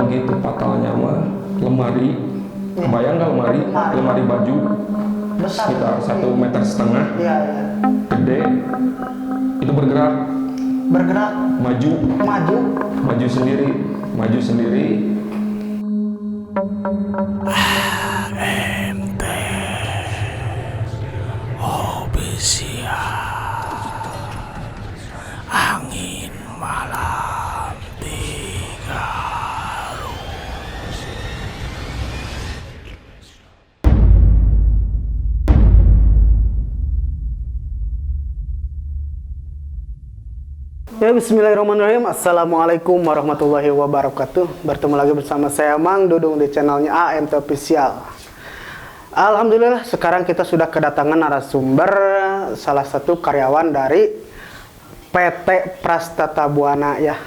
begitu fatalnya mah lemari, bayang nggak lemari baju Besar. sekitar 1,5 meter, Iya, iya. gede, itu bergerak, Bergerak, maju maju. maju sendiri. Angin malam tiga. Ya, bismillahirrahmanirrahim. Assalamualaikum warahmatullahi wabarakatuh. Bertemu lagi bersama saya Mang Dudung di channelnya AMT Official. Alhamdulillah, sekarang kita sudah kedatangan narasumber, salah satu karyawan dari PT Prastata Buana ya.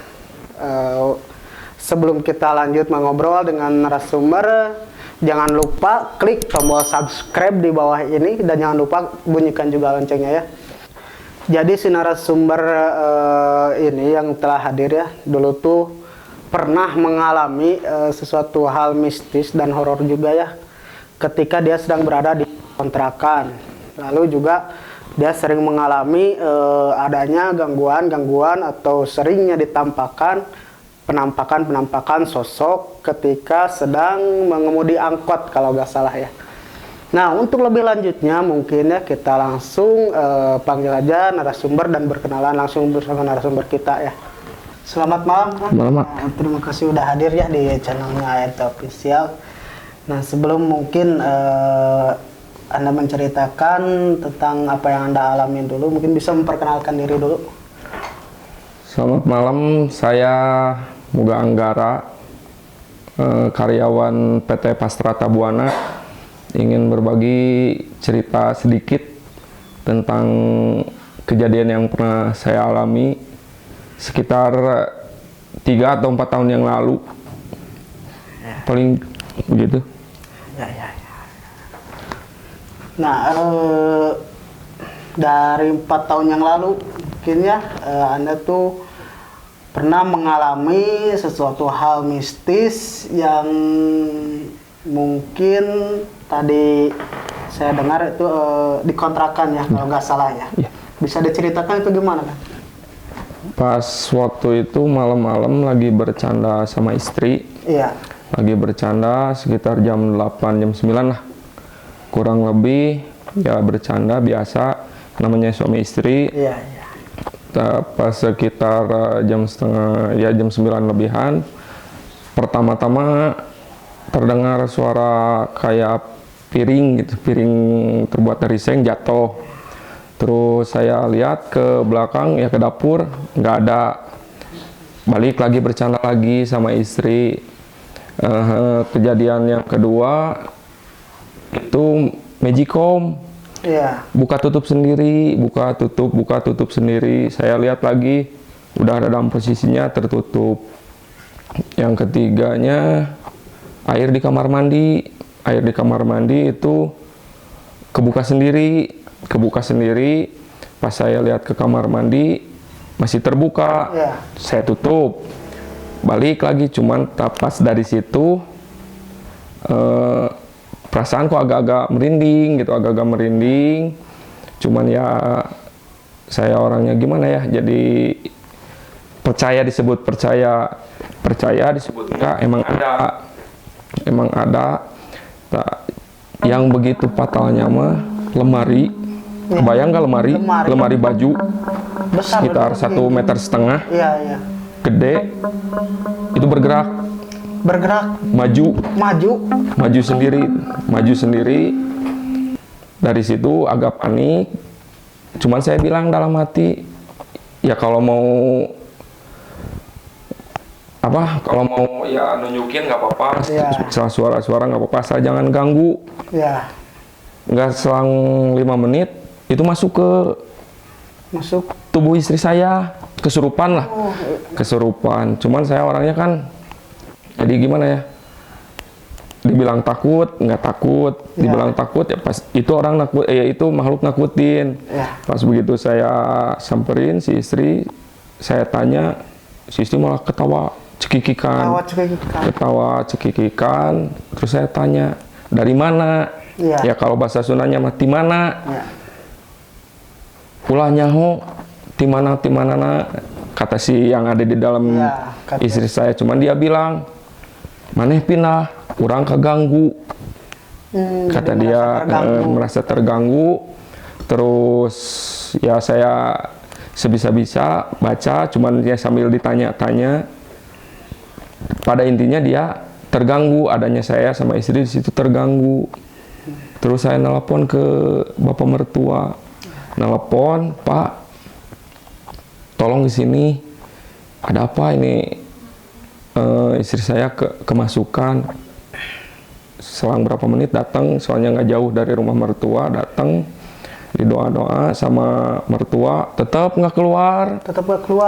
Sebelum kita lanjut mengobrol dengan narasumber, jangan lupa klik tombol subscribe di bawah ini dan jangan lupa bunyikan juga loncengnya ya. Jadi si narasumber ini yang telah hadir ya, dulu tuh pernah mengalami sesuatu hal mistis dan horor juga ya, ketika dia sedang berada di kontrakan. Lalu juga dia sering mengalami adanya gangguan atau seringnya ditampakkan penampakan sosok ketika sedang mengemudi angkot kalau nggak salah ya. Nah, untuk lebih lanjutnya mungkin ya kita langsung panggil aja narasumber dan berkenalan langsung bersama narasumber kita ya. Selamat malam, Pak. Selamat. Terima kasih udah hadir ya di channelnya AMT Official. Nah, sebelum mungkin Anda menceritakan tentang apa yang Anda alamin dulu, mungkin bisa memperkenalkan diri dulu. Selamat malam, saya Muga Anggara, karyawan PT Prastata Buana. Ingin berbagi cerita sedikit tentang kejadian yang pernah saya alami sekitar 3 atau 4 tahun yang lalu, paling begitu. Ya. Nah, dari 4 tahun yang lalu mungkin ya Anda tuh pernah mengalami sesuatu hal mistis yang mungkin tadi saya dengar itu dikontrakan ya kalau nggak salah ya. Ya. Bisa diceritakan itu gimana kan? Pas waktu itu malam-malam lagi bercanda sama istri. Iya. Lagi bercanda sekitar jam 8, jam 9 lah. Kurang lebih ya bercanda biasa namanya suami istri. Iya. Pas sekitar jam 9 lebihan, pertama-tama terdengar suara kayak piring gitu, piring terbuat dari seng jatuh. Terus saya lihat ke belakang ya, ke dapur nggak ada. Balik lagi bercanda lagi sama istri. Kejadian yang kedua itu magicom. Iya. Buka tutup sendiri, buka tutup sendiri. Saya lihat lagi udah ada dalam posisinya tertutup. Yang ketiganya air di kamar mandi. Air di kamar mandi itu kebuka sendiri. Pas saya lihat ke kamar mandi masih terbuka. Iya. Saya tutup. Balik lagi, cuman pas dari situ perasaan kok agak-agak merinding gitu, Cuman ya saya orangnya gimana ya, jadi percaya disebut disebut enggak, emang ada. Nah, yang begitu fatalnya mah lemari, bayang nggak lemari baju Besar, sekitar 1,5 meter, Iya. gede, itu bergerak, maju sendiri. Dari situ agak panik, cuman saya bilang dalam hati ya kalau mau ya nunjukin nggak apa-apa, suara-suara nggak apa-apa, asal jangan ganggu. Iya. Nggak selang 5 menit itu masuk tubuh istri saya, kesurupan. Cuman saya orangnya kan jadi gimana ya, dibilang takut nggak takut, dibilang takut ya pas itu orang itu makhluk nakutin. Pas begitu saya samperin si istri, saya tanya, si istri malah ketawa cekikikan, ketawa cekikikan. Terus saya tanya, dari mana? Ya kalau bahasa Sundanya mah ti mana? Ulah nyaho, ti mana kata si yang ada di dalam istri saya. Cuman dia bilang, maneh pindah, urang keganggu. Kata dia merasa terganggu. Terus ya saya sebisa-bisa baca, cuman dia sambil ditanya-tanya. Pada intinya dia terganggu, adanya saya sama istri di situ terganggu. Terus saya nelpon ke bapak mertua, nelpon, Pak, tolong di sini, ada apa ini? Istri saya kemasukan. Selang berapa menit datang, soalnya nggak jauh dari rumah mertua, datang didoa-doa sama mertua, tetap nggak keluar,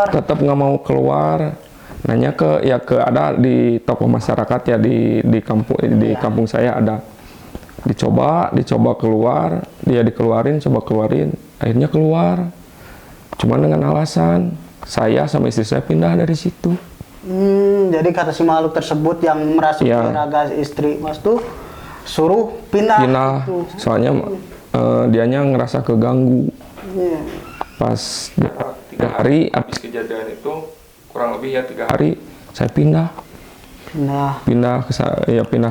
tetap nggak mau keluar. Nanya ke ada di tokoh masyarakat ya di kampung saya ada. Dicoba keluar, dia dikeluarin, coba keluarin, akhirnya keluar. Cuman dengan alasan saya sama istri saya pindah dari situ. Jadi kata si makhluk tersebut yang merasuki raga istri Mas tuh suruh pindah. Gitu. Soalnya dianya ngerasa keganggu. Pas 3 hari habis kejadian itu, kurang lebih ya 3 hari, saya pindah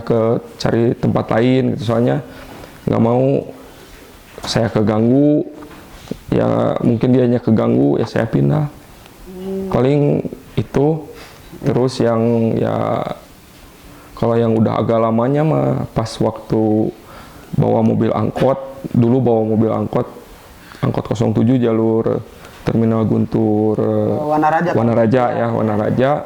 ke cari tempat lain gitu. Soalnya nggak mau saya keganggu, ya mungkin dianya keganggu, ya saya pindah. Paling itu. Terus yang ya kalau yang udah agak lamanya mah pas waktu bawa mobil angkot, dulu bawa mobil angkot 07 jalur Terminal Guntur Wanaraja.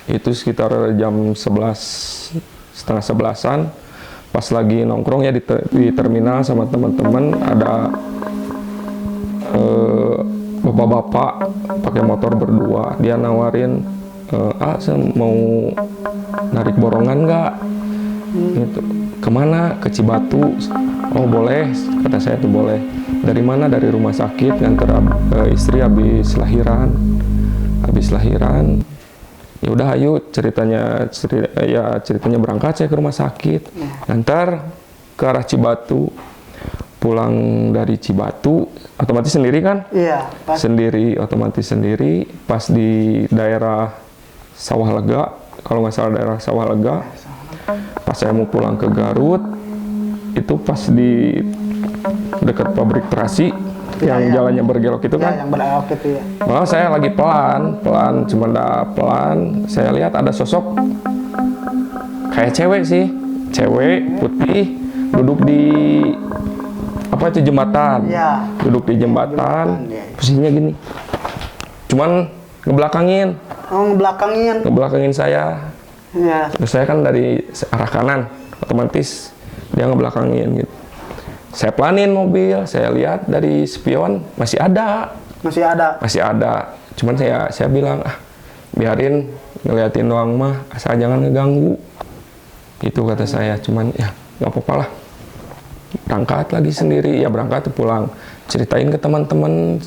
Itu sekitar jam 11, setengah 11-an, pas lagi nongkrong ya di terminal sama teman-teman, ada bapak-bapak pakai motor berdua, dia nawarin, saya mau narik borongan nggak? Gitu. Kemana? Ke Cibatu. Oh boleh, kata saya tuh boleh. Dari mana? Dari rumah sakit, nganter istri habis lahiran. Ya udah ayo ceritanya berangkat saya ke rumah sakit. Nganter ke arah Cibatu. Pulang dari Cibatu otomatis sendiri kan? Iya. Otomatis sendiri. Pas di daerah Sawah Lega, kalau nggak salah daerah Sawah Lega. Pas saya mau pulang ke Garut, itu pas di dekat pabrik terasi yang jalannya bergelok itu kan? Yang bergelok itu ya. Malah saya lagi pelan, saya lihat ada sosok kayak cewek putih, duduk di jembatan. Duduk di jembatan, posisinya gini. Cuman ngebelakangin saya. Terus saya kan dari arah kanan, otomatis dia ngebelakangin gitu. Saya pelanin mobil, saya lihat dari spion masih ada. Cuman saya bilang, biarin ngeliatin doang mah, asal jangan ngeganggu. Itu kata saya, cuman ya nggak apa-apa lah. Berangkat lagi sendiri, ya berangkat pulang. Ceritain ke teman-teman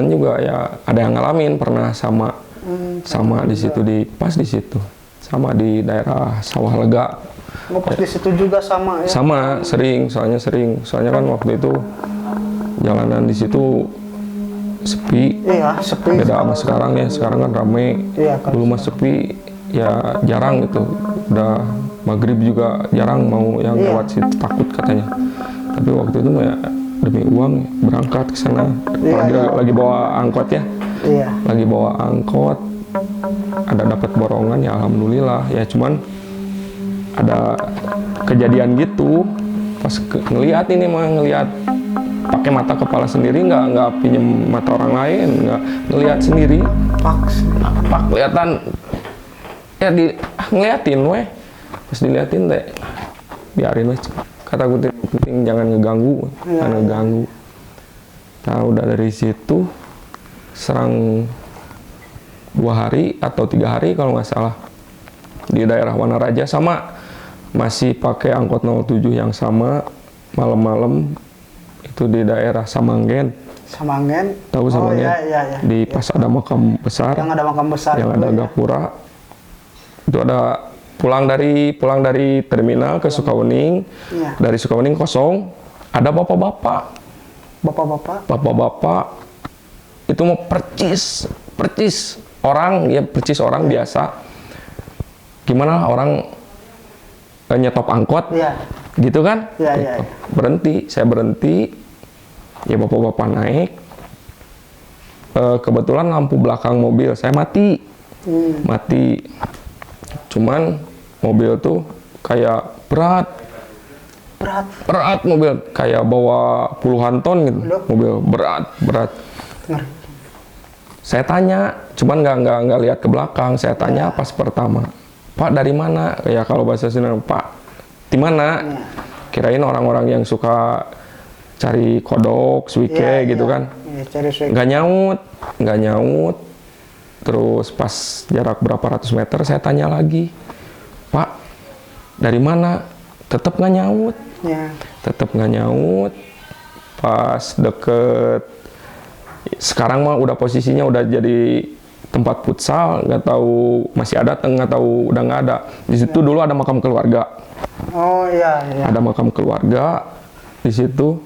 juga ya ada yang ngalamin pernah sama di situ pas di situ, sama di daerah Sawah Lega. Pas di situ juga sama ya? Sering, soalnya kan waktu itu jalanan di situ sepi. Beda sama sekarang ya, sekarang kan rame. Dulu mah sepi, ya jarang gitu. Udah maghrib juga jarang mau yang lewat situ, takut katanya. Tapi waktu itu ya demi uang berangkat ke sana. Lagi bawa angkot ya. Lagi bawa angkot, ada dapat borongan ya alhamdulillah ya. Cuman ada kejadian gitu pas ngelihat pakai mata kepala sendiri, nggak pinjem mata orang lain, nggak ngelihat sendiri. Pak kelihatan ya ngeliatin weh. Pas diliatin deh, biarin weh, kata gue penting jangan ngeganggu. Nah udah dari situ serang 2 hari atau 3 hari kalau nggak salah di daerah Wanaraja, sama masih pakai angkot 07 yang sama, malam-malam itu di daerah Samanggen. Samangen. Tahu Oh Samangen? iya iya iya. Di pas ada makam besar, Yang ada makam besar. yang itu ada ya. gapura. Itu ada pulang dari terminal ke Sukawuning. Iya. Dari Sukawuning kosong, ada bapak-bapak. Bapak-bapak. Itu mau percis orang biasa. Gimana orang nyetop angkot, Iya. gitu kan? Iya iya. iya. Saya berhenti, ya bapak-bapak naik. Kebetulan lampu belakang mobil saya mati. Cuman mobil tuh kayak berat mobil, kayak bawa puluhan ton gitu. Loh. Mobil berat. Ngeri. Saya tanya, cuman nggak lihat ke belakang. Saya tanya pas pertama, Pak dari mana? Ya kalau bahasa Sunda, Pak di mana? Kirain orang-orang yang suka cari kodok, swike Iya, gitu iya. kan. Iya, cari swing. Nggak nyaut. Terus pas jarak berapa ratus meter saya tanya lagi, Pak dari mana? Tetap nggak nyaut. Iya. Tetap nggak nyaut. Pas deket, sekarang mah udah posisinya udah jadi tempat futsal, nggak tahu masih ada atau nggak tahu udah nggak ada. Di situ dulu ada makam keluarga. Oh iya iya. Ada makam keluarga di situ.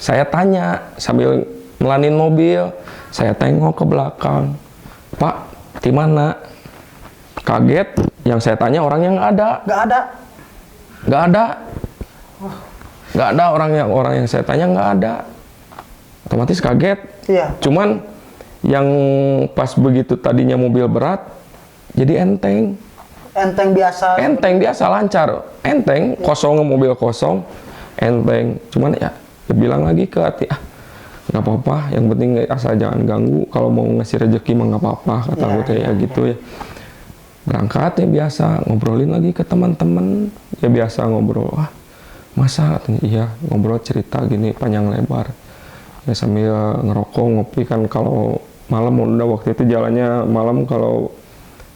Saya tanya sambil melanin mobil, saya tengok ke belakang, Pak di mana? Kaget, yang saya tanya orangnya nggak ada. Nggak ada orang yang saya tanya nggak ada. Otomatis kaget. Iya. Cuman yang pas begitu tadinya mobil berat, jadi enteng. Enteng biasa. Lancar. Enteng, kosong, mobil kosong, enteng. Cuman ya bilang lagi ke hati, nggak apa-apa, yang penting asal jangan ganggu. Kalau mau ngasih rezeki mah nggak apa-apa, kata aku kayak gitu ya. Berangkat ya biasa, ngobrolin lagi ke teman-teman, ya biasa ngobrol. Masa? Iya, ngobrol cerita gini panjang lebar. Ya sambil ngerokok, ngopi kan kalau malam udah waktu itu jalannya malam, kalau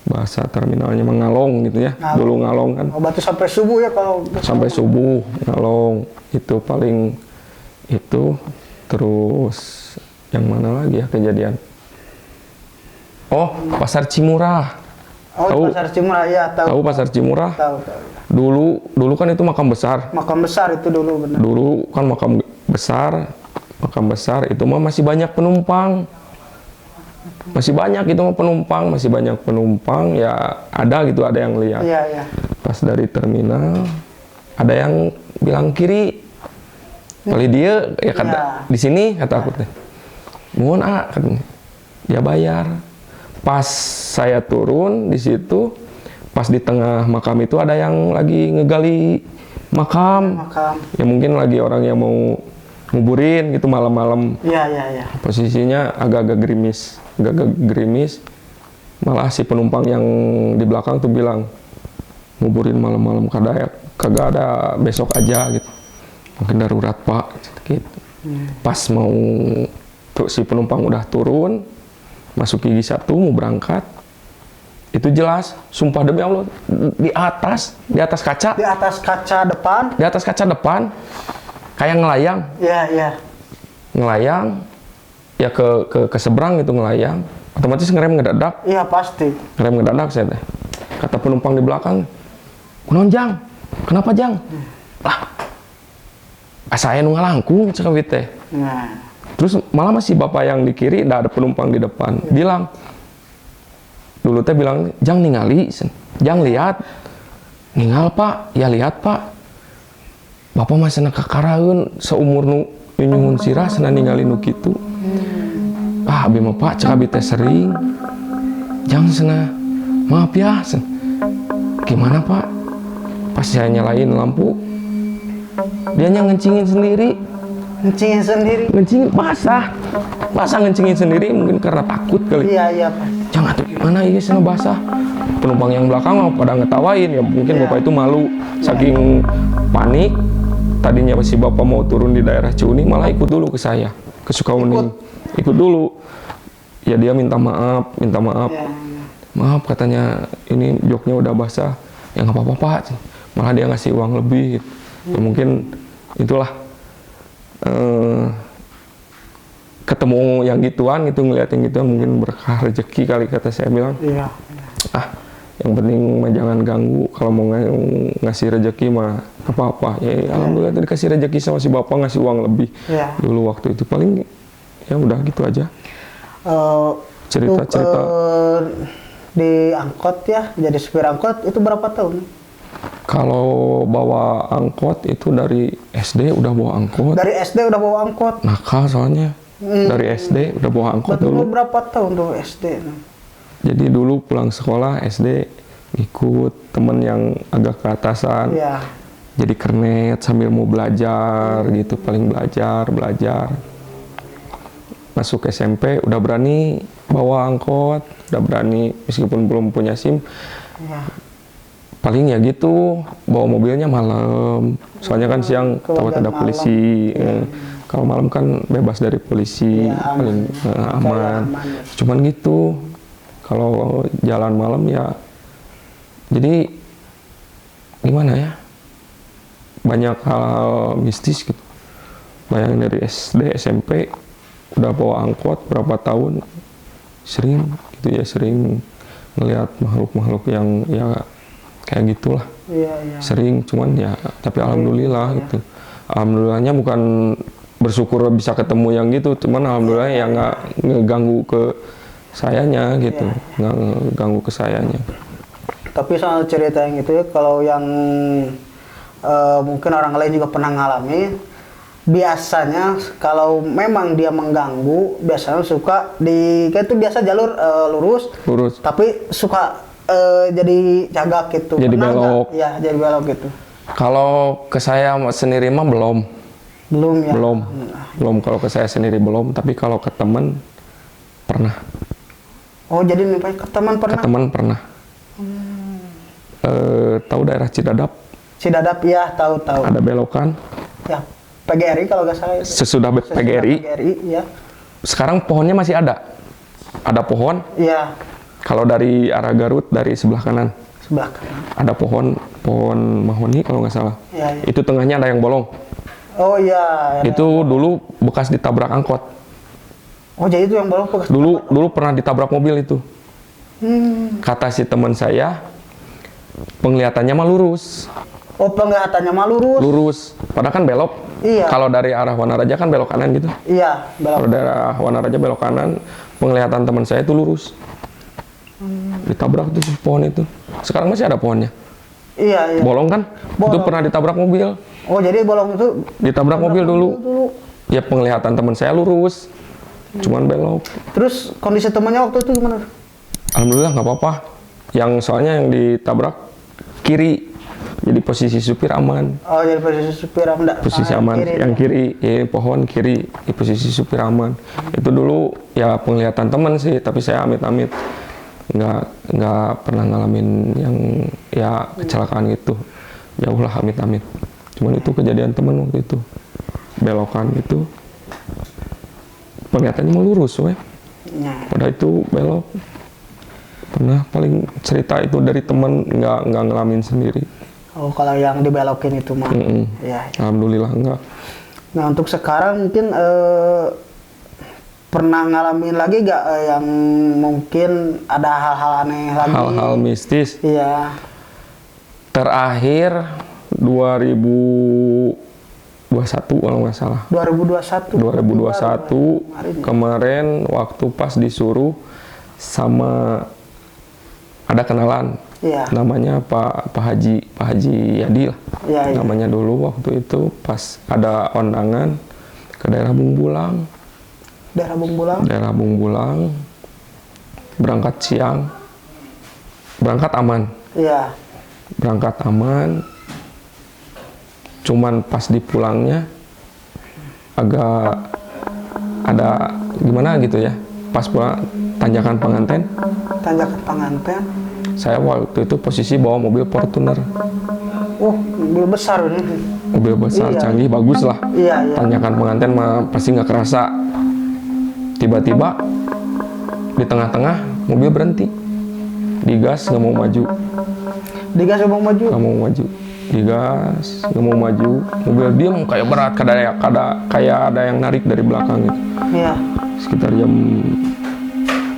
bahasa terminalnya mengalong gitu ya. Dulu ngalong kan. Oh, berarti sampai subuh ya kalau Sampai subuh ngalong, itu paling itu. Terus yang mana lagi ya kejadian? Oh, Pasar Cimurah. Oh, Tahu? Pasar Cimurah ya, Tahu Pasar Cimurah? Tahu. Dulu kan itu makam besar. Makam besar itu dulu benar. Dulu kan makam besar itu mah masih banyak penumpang. Masih banyak penumpang, ya ada gitu, ada yang lihat. Iya, iya. Pas dari terminal ada yang bilang kiri. Kali dia ya kata Ya. di sini kata aku teh. Mohon katanya. Dia bayar. Pas saya turun di situ, pas di tengah makam itu ada yang lagi ngegali makam. Ya mungkin lagi orang yang mau nguburin gitu malam-malam. Iya. Posisinya agak-agak gerimis. Malah si penumpang yang di belakang tuh bilang, nguburin malam-malam kagak ada, besok aja gitu. Mungkin darurat Pak gitu. Pas mau tuh si penumpang udah turun, masuk gigi 1 mau berangkat, itu jelas, sumpah demi Allah, di atas kaca. Di atas kaca depan. Kayak ngelayang. Iya. Ngelayang, ya ke seberang gitu ngelayang. Otomatis ngerem ngedadak. Iya pasti. Ngerem ngedadak saya teh. Kata penumpang di belakang, "Kunaon Jang? Kenapa Jang?" Saya nu ngalangkung cek awit teh. Nah. Terus malah masih bapak yang di kiri, ada penumpang di depan. Bilang, dulu teh bilang, "Jang ningali, Jang lihat." "Ningal Pak, ya lihat Pak. Bapak masih nak kakaraeun seumur nu nyunyungun sirah sana ningali nu kitu." Abi mah Pak, cek abi teh sering. "Jang sana, maaf ya." "Gimana Pak?" Pas saya nyalain lampu, dia ngencingin sendiri. Ngencingin basah ngencingin sendiri, mungkin karena takut kali. Iya Pak. "Jangan tuh mana ini sana basah." Penumpang yang belakang mah pada ngetawain ya, mungkin bapak itu malu saking panik. Tadinya si bapak mau turun di daerah Ciuning, malah ikut dulu ke saya ke Sukawuning. Ikut dulu. Ya dia minta maaf. Ya. "Maaf," katanya, "ini joknya udah basah." "Ya nggak apa-apa Pak." Malah dia ngasih uang lebih gitu. Ya, mungkin itulah ketemu yang gituan gitu, ngeliat yang gituan mungkin berkah rezeki kali, kata saya bilang. Iya. Yang penting mah jangan ganggu, kalau mau ngasih rezeki mah apa-apa ya. Alhamdulillah tadi kasih rezeki sama si bapak, ngasih uang lebih dulu waktu itu. Paling ya udah gitu aja. Cerita-cerita di angkot ya, jadi supir angkot itu berapa tahun? kalau bawa angkot itu dari SD udah bawa angkot. Dari SD udah bawa angkot. Nakal soalnya. Dari SD udah bawa angkot Betul, dulu. berapa tahun tuh SD? Jadi dulu pulang sekolah SD ikut temen yang agak keatasan. Iya. Jadi kernet sambil mau belajar gitu, paling belajar. Masuk SMP udah berani bawa angkot, udah berani meskipun belum punya SIM. Iya. Paling ya gitu, bawa mobilnya malam. Soalnya kan siang takut ada polisi. Kalau malam kan bebas dari polisi, Ya, paling aman. Cuman gitu, kalau jalan malam ya, jadi gimana ya? Banyak hal mistis gitu. Bayangin dari SD, SMP, udah bawa angkot berapa tahun, sering ngelihat makhluk-makhluk yang ya kayak gitulah. Iya. Sering, cuman ya, tapi alhamdulillah gitu. Alhamdulillahnya bukan bersyukur bisa ketemu yang gitu, cuman alhamdulillah ya nggak ngeganggu ke sayanya gitu, nggak ngeganggu ke sayanya. Tapi soal cerita yang itu ya, kalau yang mungkin orang lain juga pernah ngalami, biasanya kalau memang dia mengganggu, biasanya suka kayak itu biasa jalur lurus, tapi suka jadi cagak gitu. Jadi pernah belok. Ya, jadi belok gitu. Kalau ke saya sendiri mah belum ya. Belum kalau ke saya sendiri belum, tapi kalau ke teman pernah. Oh, jadi nih ke teman pernah? Ke teman pernah. Tahu daerah Cidadap? Cidadap ya, tahu. Ada belokan. Ya, PGRI kalau nggak salah itu. Sesudah PGRI. Ya. Sekarang pohonnya masih ada. Ada pohon. Iya. Kalau dari arah Garut, dari sebelah kanan. Sebelah kanan. Ada pohon mahoni kalau nggak salah. Iya. Itu tengahnya ada yang bolong. Oh iya. Itu dulu bekas ditabrak angkot. Oh, jadi itu yang bolong bekas. Dulu pernah ditabrak mobil itu. Kata si teman saya, penglihatannya mah lurus. Oh, penglihatannya mah lurus. Lurus. Padahal kan belok. Iya. Kalau dari arah Wanaraja kan belok kanan gitu. Iya, belok. Kalau dari arah Wanaraja belok kanan, penglihatan teman saya itu lurus. Ditabrak tuh pohon itu. Sekarang masih ada pohonnya. Iya. Bolong kan? Bolong. Itu pernah ditabrak mobil. Oh, jadi bolong itu Ditabrak mobil dulu. Ya penglihatan teman saya lurus. Cuman belok. Terus kondisi temannya waktu itu gimana? Alhamdulillah nggak apa-apa. Yang soalnya yang ditabrak kiri. Jadi posisi supir aman. Oh, jadi posisi supir aman. Posisi aman. Yang kiri, ya pohon kiri, di posisi supir aman. Itu dulu ya penglihatan teman sih, tapi saya amit-amit nggak pernah ngalamin yang ya kecelakaan gitu. Jauh lah amit-amit. Cuman itu kejadian teman waktu itu. Belokan itu penglihatannya mau lurus, weh. Padahal itu belok. Pernah paling cerita itu dari teman, nggak ngalamin sendiri. Oh, kalau yang dibelokin itu mah. Ya. Alhamdulillah enggak. Nah, untuk sekarang mungkin pernah ngalamin lagi gak yang mungkin ada hal-hal aneh lagi? Hal-hal mistis. Iya. Terakhir 2021 kalau nggak salah. 2021 kemarin waktu pas disuruh sama ada kenalan. Iya. Namanya Pak Haji Yadi lah. Iya. Namanya dulu waktu itu pas ada undangan ke daerah Bungbulang. Daerah Bungbulang. Berangkat siang. Berangkat aman. Iya. Berangkat aman. Cuman pas di pulangnya agak ada gimana gitu ya. Pas pulang tanjakan pengantin. Saya waktu itu posisi bawa mobil Fortuner. Oh, mobil besar ini. Mobil besar, Iya. canggih, bagus lah. Iya. Tanjakan pengantin mah pasti nggak kerasa. Tiba-tiba di tengah-tengah mobil berhenti. Digas nggak mau maju. Digas nggak mau maju. Digas nggak mau maju. Mobil diam kayak berat, kayak ada yang narik dari belakang gitu. Iya. sekitar jam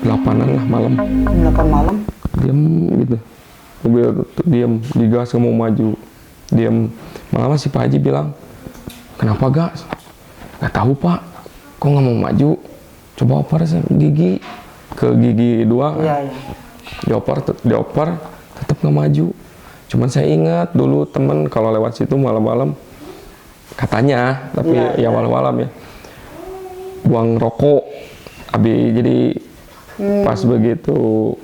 8-an lah malam. 8 malam. Diam gitu. Mobil tuh diam, digas nggak mau maju. Diam. Malah si Pak Haji bilang, kenapa gak? Gak tahu Pak, kok nggak mau maju? Coba oper gigi, ke gigi 2. Iya, iya. Dioper, tetap nggak maju. Cuman saya ingat dulu temen kalau lewat situ malam-malam, katanya, tapi Iya, ya malam-malam ya, buang rokok. Jadi pas begitu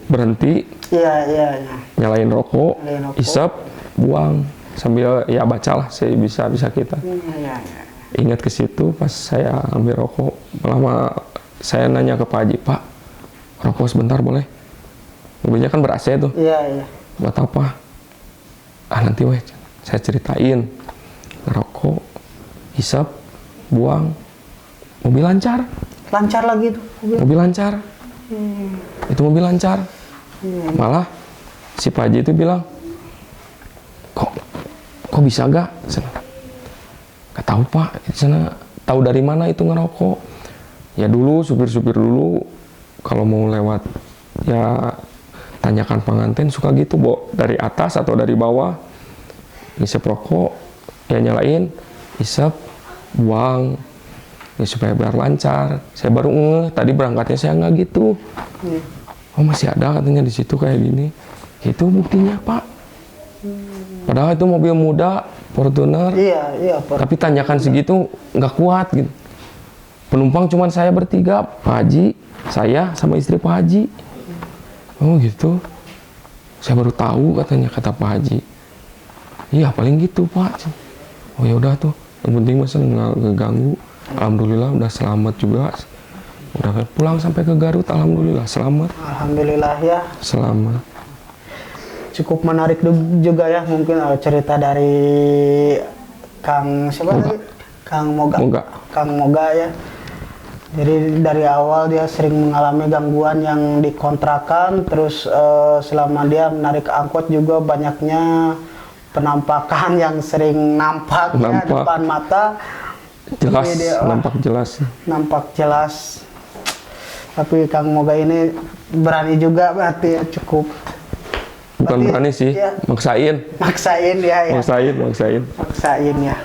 berhenti, Iya, iya, iya. nyalain rokok, Nyalain rokok. isep, buang sambil ya bacalah saya bisa kita. Iya, iya. Ingat ke situ pas saya ambil rokok, malah saya nanya ke Pak Haji, Pak, rokok sebentar boleh? Mobilnya kan ber-AC tuh. Iya, iya. Buat apa? Nanti weh, saya ceritain. Ngerokok, isep, buang, mobil lancar. Lancar lagi tuh. Mobil lancar. Itu mobil lancar. Malah si Pak Haji itu bilang, kok bisa gak? Gak tahu Pak, sana tahu dari mana itu ngerokok. Ya dulu supir-supir dulu kalau mau lewat ya tanyakan pengantin suka gitu, Bo, dari atas atau dari bawah. Isep rokok, ya nyalain, isep, buang. Ya supaya biar lancar. Saya baru tadi berangkatnya saya nggak gitu. Oh masih ada katanya di situ kayak gini. Itu buktinya Pak. Padahal itu mobil muda, Fortuner. Iya, iya, Pak. Tapi tanjakan segitu nggak kuat gitu. Penumpang cuma saya bertiga, Pak Haji, saya sama istri Pak Haji. Oh gitu. Saya baru tahu katanya kata Pak Haji. Iya paling gitu Pak. Oh ya udah tuh. Yang penting masa nggak ngeganggu. Alhamdulillah udah selamat juga. Udah pulang sampai ke Garut, alhamdulillah selamat. Alhamdulillah ya. Selamat. Cukup menarik juga ya mungkin cerita dari Kang siapa Moga. tadi? Kang Moga. Moga. Kang Moga ya. Jadi dari awal dia sering mengalami gangguan yang dikontrakan, terus selama dia menarik angkot juga banyaknya penampakan yang sering nampak ya depan mata. Jelas, Jadi dia, nampak jelas. Nampak jelas. Tapi Kang Moga ini berani juga berarti ya, cukup. Bukan Berarti, berani sih, ya. maksain. Maksain ya, ya. Maksain ya.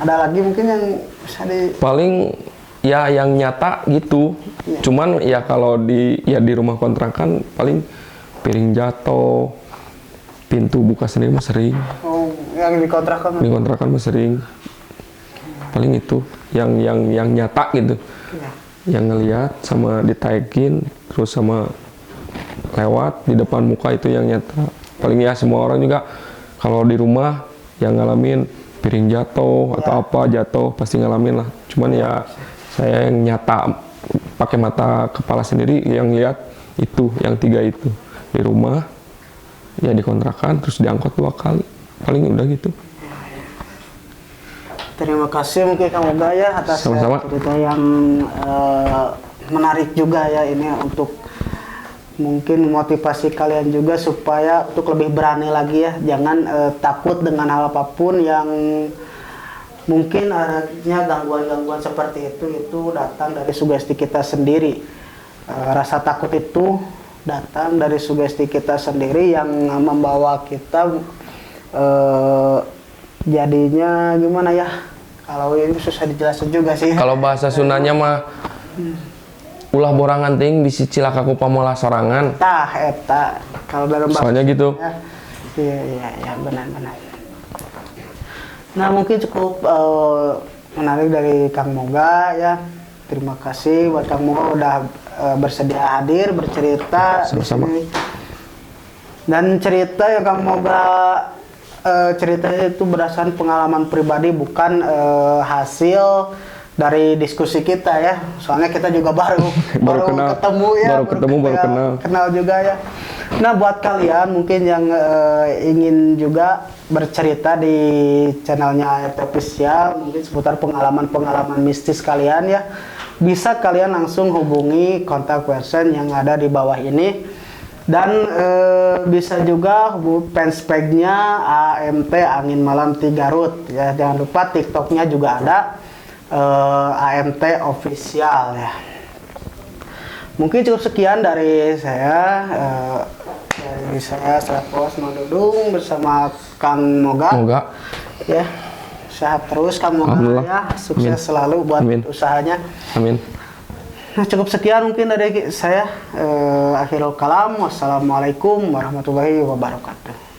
Ada lagi mungkin yang bisa di Paling ya yang nyata gitu. Ya. Cuman ya kalau di rumah kontrakan paling piring jatuh, pintu buka sendiri mah sering. oh, yang dikontrakan. Di kontrakan mah sering. Paling itu yang nyata gitu. Ya. Yang ngelihat sama ditaekin terus sama lewat di depan muka itu yang nyata. Paling ya semua orang juga kalau di rumah yang ngalamin piring jatuh atau apa jatuh pasti ngalamin lah. Cuman ya saya yang nyata pakai mata kepala sendiri yang lihat itu yang 3 itu di rumah ya dikontrakan terus diangkut 2 kali paling udah gitu. Terima kasih mungkin Kang Moga ya atas Sama-sama. cerita yang menarik juga ya ini untuk mungkin memotivasi kalian juga supaya untuk lebih berani lagi ya, jangan takut dengan hal apapun yang mungkin adanya gangguan-gangguan seperti itu datang dari sugesti kita sendiri. Rasa takut itu datang dari sugesti kita sendiri yang membawa kita jadinya gimana ya? Kalau ini susah dijelasin juga sih. Kalau bahasa Sundanya mah ulah borangan ting bisi cilaka ku pamola sorangan. Tah eta kalau dalam bahasa Soalnya gitu. Iya benar. Nah mungkin cukup menarik dari Kang Moga ya. Terima kasih buat Kang Moga udah bersedia hadir bercerita di Sama-sama. sini. Dan cerita yang Kang Moga ceritanya itu berdasarkan pengalaman pribadi bukan hasil dari diskusi kita ya. Soalnya kita juga baru kenal. ketemu ya, baru kenal juga ya. Nah, buat kalian mungkin yang ingin juga bercerita di channelnya ART Official mungkin seputar pengalaman-pengalaman mistis kalian ya, bisa kalian langsung hubungi kontak person yang ada di bawah ini. Dan bisa juga fanspage-nya AMT Angin Malam 3 Garut ya. Jangan lupa TikTok-nya juga ada. AMT official ya. Mungkin cukup sekian dari saya. Selaku Mang Dudung bersama Kang Moga. Moga. Ya, sehat terus Kang Moga Alhamdulillah. ya, sukses Amin. selalu buat Amin. usahanya. Amin. Nah, cukup sekian mungkin dari saya. Akhirul kalam. Wassalamualaikum warahmatullahi wabarakatuh.